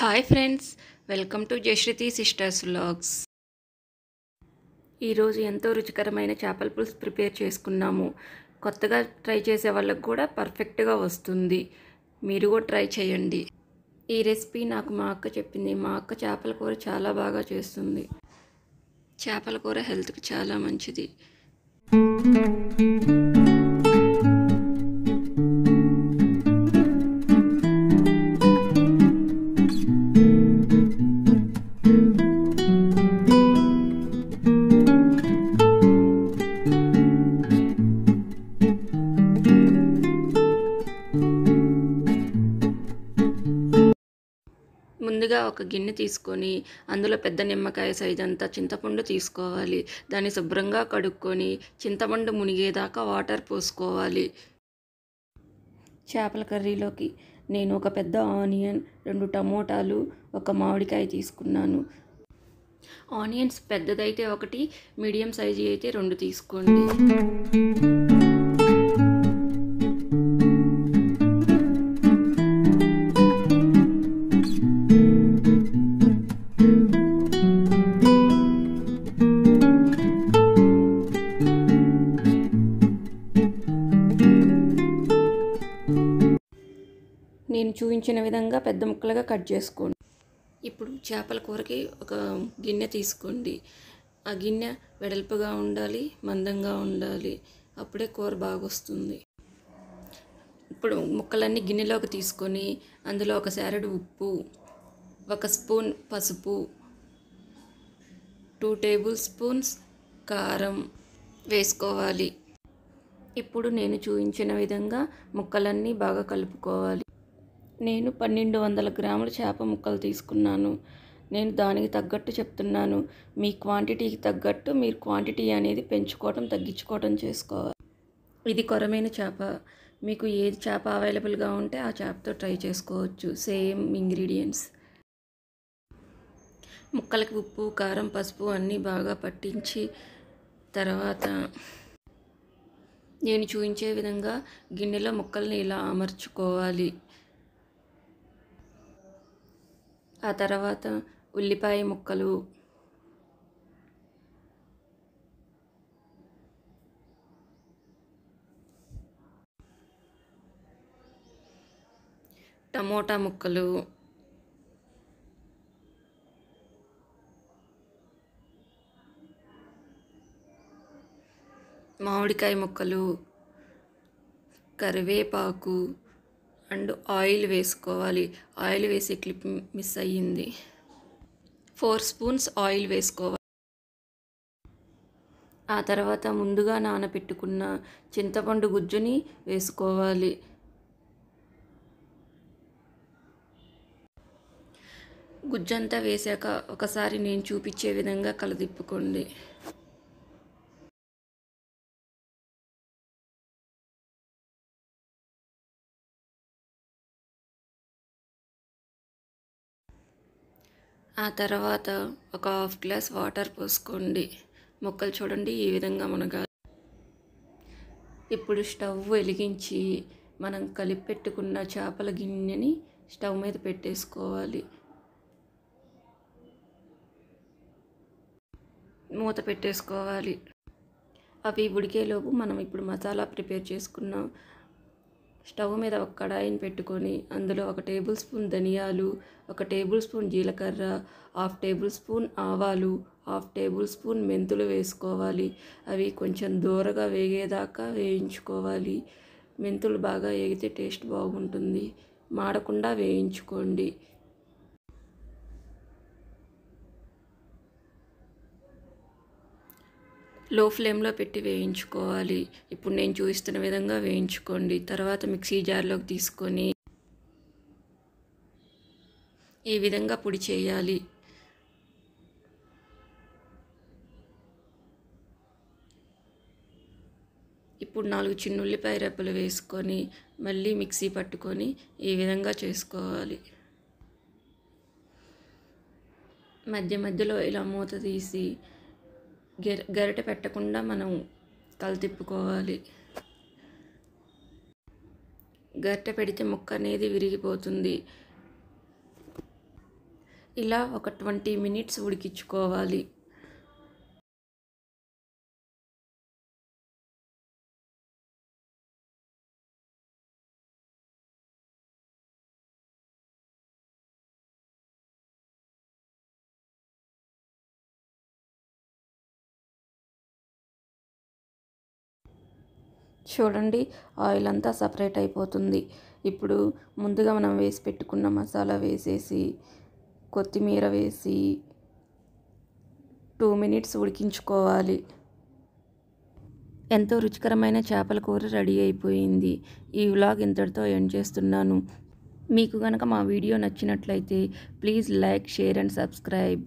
Hi friends, welcome to Jayashruti sisters vlogs. ఈరోజు ఎంతో రుచికరమైన చేపల పులుసు ప్రిపేర్ చేసుకున్నాము. కొత్తగా ట్రై చేసే వాళ్ళకు కూడా పర్ఫెక్ట్గా వస్తుంది. మీరు కూడా ట్రై చేయండి. ఈ రెసిపీ నాకు మా అక్క చెప్పింది. మా అక్క చేపల కూర చాలా బాగా చేస్తుంది. చేపల కూర హెల్త్కి చాలా మంచిది. ముందుగా ఒక గిన్నె తీసుకొని అందులో పెద్ద నిమ్మకాయ సైజు అంతా చింతపండు తీసుకోవాలి. దాన్ని శుభ్రంగా కడుక్కొని చింతపండు మునిగేదాకా వాటర్ పోసుకోవాలి. చేపల కర్రీలోకి నేను ఒక పెద్ద ఆనియన్, 2 టమోటాలు, ఒక మామిడికాయ తీసుకున్నాను. ఆనియన్స్ పెద్దదైతే 1, మీడియం సైజు అయితే 2 తీసుకోండి. నేను చూపించిన విధంగా పెద్ద ముక్కలుగా కట్ చేసుకోండి. ఇప్పుడు చేపల కూరకి ఒక గిన్నె తీసుకోండి. ఆ గిన్నె వెడల్పుగా ఉండాలి, మందంగా ఉండాలి. అప్పుడే కూర బాగా వస్తుంది. ఇప్పుడు ముక్కలన్నీ గిన్నెలోకి తీసుకొని అందులో ఒక సారెడు ఉప్పు, 1 స్పూన్ పసుపు, 2 టేబుల్ స్పూన్స్ కారం వేసుకోవాలి. ఇప్పుడు నేను చూపించిన విధంగా ముక్కలన్నీ బాగా కలుపుకోవాలి. నేను 1200 గ్రాముల చేప ముక్కలు తీసుకున్నాను. నేను దానికి తగ్గట్టు చెప్తున్నాను. మీ క్వాంటిటీకి తగ్గట్టు మీరు క్వాంటిటీ అనేది పెంచుకోవటం తగ్గించుకోవటం చేసుకోవాలి. ఇది కొరమైన చేప. మీకు ఏది చేప అవైలబుల్గా ఉంటే ఆ చేపతో ట్రై చేసుకోవచ్చు. Same ingredients. ముక్కలకి ఉప్పు, కారం, పసుపు అన్నీ బాగా పట్టించి తర్వాత నేను చూపించే విధంగా గిన్నెలో ముక్కల్ని ఇలా అమర్చుకోవాలి. ఆ తర్వాత ఉల్లిపాయ ముక్కలు, టమోటా ముక్కలు, మామిడికాయ ముక్కలు, కరివేపాకు అండ్ ఆయిల్ వేసుకోవాలి. ఆయిల్ వేసే క్లిప్ మిస్ అయ్యింది. 4 స్పూన్స్ ఆయిల్ వేసుకోవాలి. ఆ తర్వాత ముందుగా నానబెట్టుకున్న చింతపండు గుజ్జుని వేసుకోవాలి. గుజ్జంతా వేసాక ఒకసారి నేను చూపించే విధంగా కలదిప్పుకోండి. ఆ తర్వాత ఒక 1/2 గ్లాస్ వాటర్ పోసుకోండి. ముక్కలు చూడండి ఈ విధంగా మునగాలి. ఇప్పుడు స్టవ్ వెలిగించి మనం కలిపి పెట్టుకున్న చేపల గిన్నెని స్టవ్ మీద పెట్టేసుకోవాలి. మూత పెట్టేసుకోవాలి. అవి ఉడికేలోపు మనం ఇప్పుడు మసాలా ప్రిపేర్ చేసుకున్నాం. స్టవ్ మీద ఒక కడాయిని పెట్టుకొని అందులో 1 టేబుల్ స్పూన్ ధనియాలు, 1 టేబుల్ స్పూన్ జీలకర్ర, 1/2 టేబుల్ స్పూన్ ఆవాలు, 1/2 టేబుల్ స్పూన్ మెంతులు వేసుకోవాలి. అవి కొంచెం దూరగా వేగేదాకా వేయించుకోవాలి. మెంతులు బాగా వేగితే టేస్ట్ బాగుంటుంది. మాడకుండా వేయించుకోండి. లో ఫ్లేమ్లో పెట్టి వేయించుకోవాలి. ఇప్పుడు నేను చూపిస్తున్న విధంగా వేయించుకోండి. తర్వాత మిక్సీ జార్లోకి తీసుకొని ఈ విధంగా పొడి చేయాలి. ఇప్పుడు 4 చిన్న ఉల్లిపాయ రెబ్బలు వేసుకొని మళ్ళీ మిక్సీ పట్టుకొని ఈ విధంగా చేసుకోవాలి. మధ్య మధ్యలో ఇలా మూత తీసి గరిటె పెట్టకుండా మనం కలతిప్పుకోవాలి. గరిటె పెడితే ముక్క అనేది విరిగిపోతుంది. ఇలా ఒక 20 మినిట్స్ ఉడికించుకోవాలి. చూడండి, ఆయిల్ అంతా సపరేట్ అయిపోతుంది. ఇప్పుడు ముందుగా మనం వేసి పెట్టుకున్న మసాలా వేసేసి కొత్తిమీర వేసి 2 మినిట్స్ ఉడికించుకోవాలి. ఎంతో రుచికరమైన చేపల కూర రెడీ అయిపోయింది. ఈ వ్లాగ్ ఇంతటితో ఎండ్ చేస్తున్నాను. మీకు కనుక మా వీడియో నచ్చినట్లయితే please like, share and subscribe.